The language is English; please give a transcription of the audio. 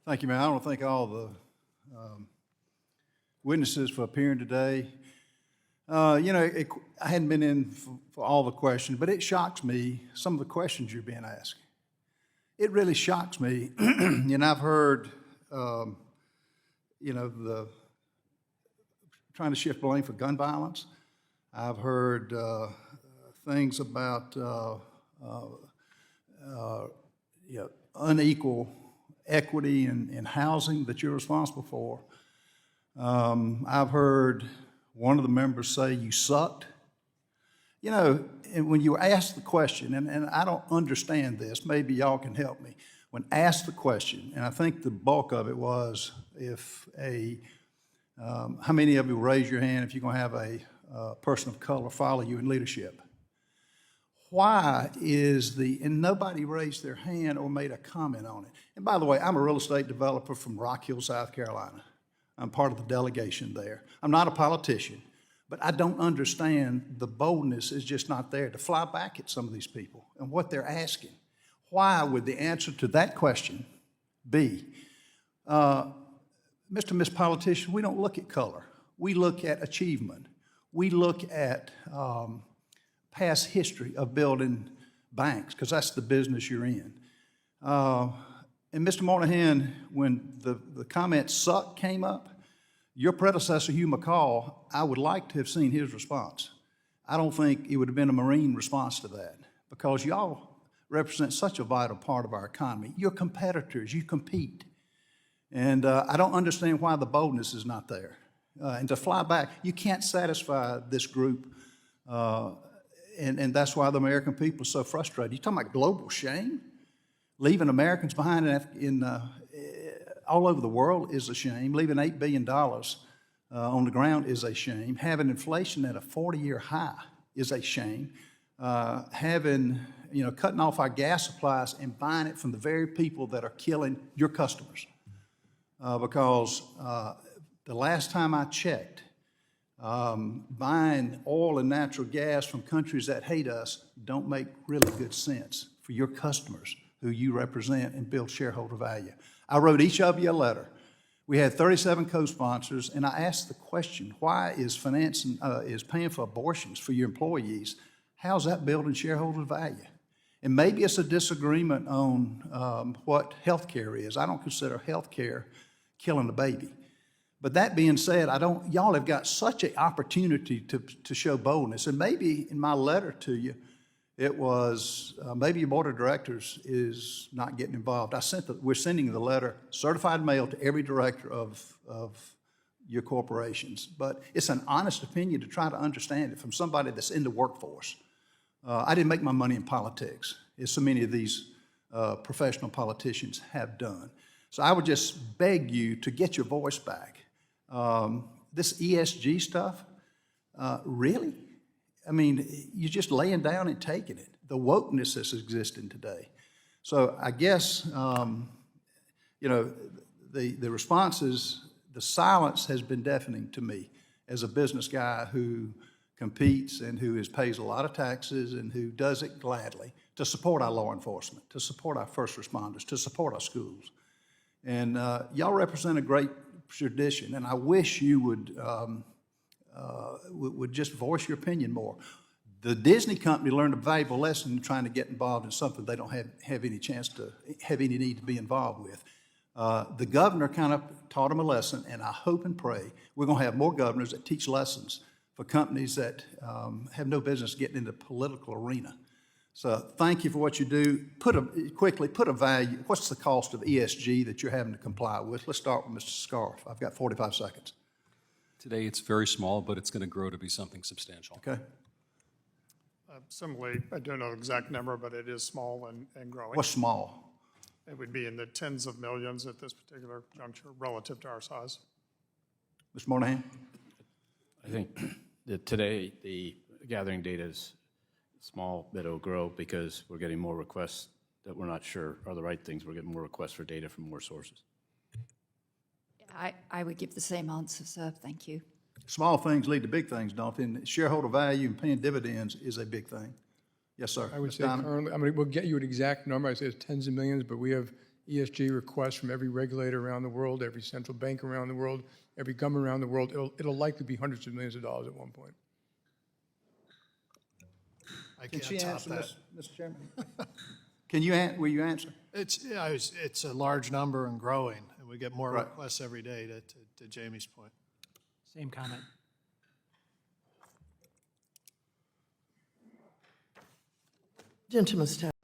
Thank you, Mayor. I want to thank all the witnesses for appearing today. I hadn't been in for all the questions, but it shocks me, some of the questions you're being asked. It really shocks me. I've heard, the trying to shift blame for gun violence. I've heard things about unequal equity in housing that you're responsible for. I've heard one of the members say you sucked. And when you were asked the question, and I don't understand this, maybe y'all can help me. When asked the question, and I think the bulk of it was how many of you raise your hand if you're going to have a person of color follow you in leadership? Why and nobody raised their hand or made a comment on it. And by the way, I'm a real estate developer from Rock Hill, South Carolina. I'm part of the delegation there. I'm not a politician, but I don't understand the boldness is just not there to fly back at some of these people and what they're asking. Why would the answer to that question be, Mr. and Miss Politician, we don't look at color. We look at achievement. We look at past history of building banks, because that's the business you're in. And Mr. Moynihan, when the comment "suck" came up, your predecessor, Hugh McCall, I would like to have seen his response. I don't think it would have been a Marine response to that, because y'all represent such a vital part of our economy. You're competitors, you compete. And I don't understand why the boldness is not there. And to fly back, you can't satisfy this group, and that's why the American people are so frustrated. You're talking about global shame? Leaving Americans behind all over the world is a shame. Leaving $8 billion on the ground is a shame. Having inflation at a 40-year high is a shame. Cutting off our gas supplies and buying it from the very people that are killing your customers. Because the last time I checked, buying oil and natural gas from countries that hate us don't make really good sense for your customers who you represent and build shareholder value. I wrote each of you a letter. We had 37 co-sponsors, and I asked the question, why is paying for abortions for your employees, how's that building shareholder value? And maybe it's a disagreement on what health care is. I don't consider health care killing a baby. But that being said, y'all have got such an opportunity to show boldness. And maybe in my letter to you, it was maybe your board of directors is not getting involved. We're sending the letter, certified mail, to every director of your corporations. But it's an honest opinion to try to understand it from somebody that's in the workforce. I didn't make my money in politics, as so many of these professional politicians have done. So I would just beg you to get your voice back. This ESG stuff, really? I mean, you're just laying down and taking it. The wokeness that's existing today. So I guess, the responses, the silence has been deafening to me as a business guy who competes and who pays a lot of taxes and who does it gladly to support our law enforcement, to support our first responders, to support our schools. And y'all represent a great tradition, and I wish you would just voice your opinion more. The Disney company learned a valuable lesson in trying to get involved in something they don't have any chance to have any need to be involved with. The governor kind of taught them a lesson, and I hope and pray we're going to have more governors that teach lessons for companies that have no business getting into the political arena. So thank you for what you do. Put a value. What's the cost of ESG that you're having to comply with? Let's start with Mr. Scarf. I've got 45 seconds. Today it's very small, but it's going to grow to be something substantial. Okay. Similarly, I don't know the exact number, but it is small and growing. What's small? It would be in the tens of millions at this particular juncture relative to our size. Mr. Moynihan? I think that today the gathering data is small, but it'll grow because we're getting more requests that we're not sure are the right things. We're getting more requests for data from more sources. I would give the same answer, sir. Thank you. Small things lead to big things, don't they? And shareholder value and paying dividends is a big thing. Yes, sir. I would Mr. say Diamond? currently, we'll get you an exact number. I say it's tens of millions, but we have ESG requests from every regulator around the world, every central bank around the world, every government around the world. It'll likely be hundreds of millions of dollars at one point. I Can can't she top answer, that. Mr. Chairman? Will you answer? It's a large number and growing, and we get more Right. requests every day, to Jamie's point. Same comment. Gentleman's time.